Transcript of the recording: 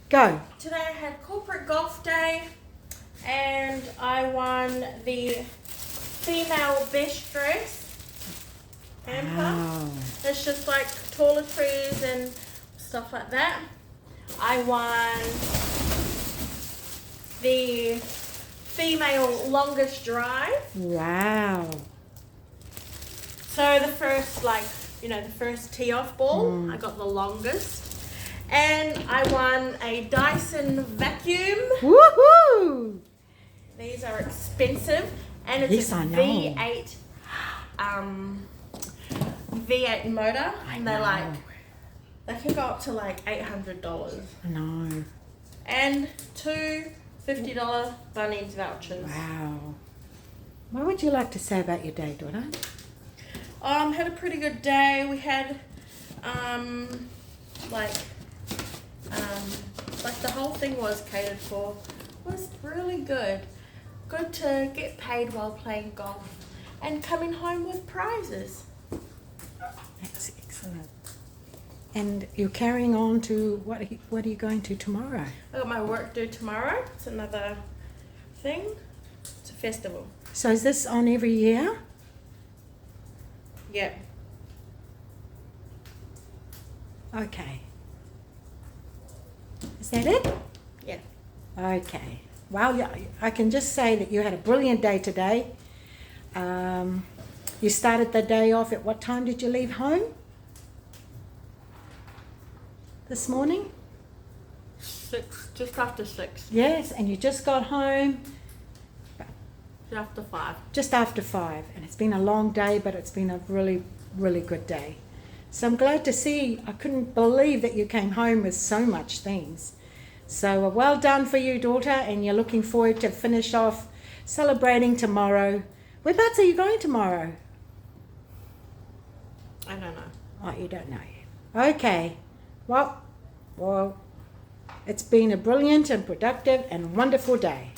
Go. Today I had corporate golf day and I won the female best dress hamper. Wow. It's just like toiletries and stuff like that. I won the female longest drive. Wow. So the first, the first tee off ball, I got the longest. And I won a Dyson vacuum. Woohoo! These are expensive, and it's Yes, a I know. V8 motor, and they're know. they can go up to like $800. No. And two $50 Bunnings vouchers. Wow. What would you like to say about your day, daughter? Had a pretty good day. We had the whole thing was catered for. It was really good. Good to get paid while playing golf and coming home with prizes. That's excellent. And you're carrying on to what are you going to tomorrow? I got my work due tomorrow. It's another thing. It's a festival. So is this on every year? Yep. Okay. Is that it? Yeah. Okay. Well, yeah, I can just say that you had a brilliant day today. You started the day off at what time did you leave home? This morning? 6, just after 6. Yes, and you just got home Just after 5. just after 5. And it's been a long day, but it's been a really, really good day. So I'm glad to see, I couldn't believe that you came home with so much things. So well done for you, daughter, and you're looking forward to finish off celebrating tomorrow. Whereabouts are you going tomorrow? I don't know. Oh, you don't know yet. Okay. Well, it's been a brilliant and productive and wonderful day.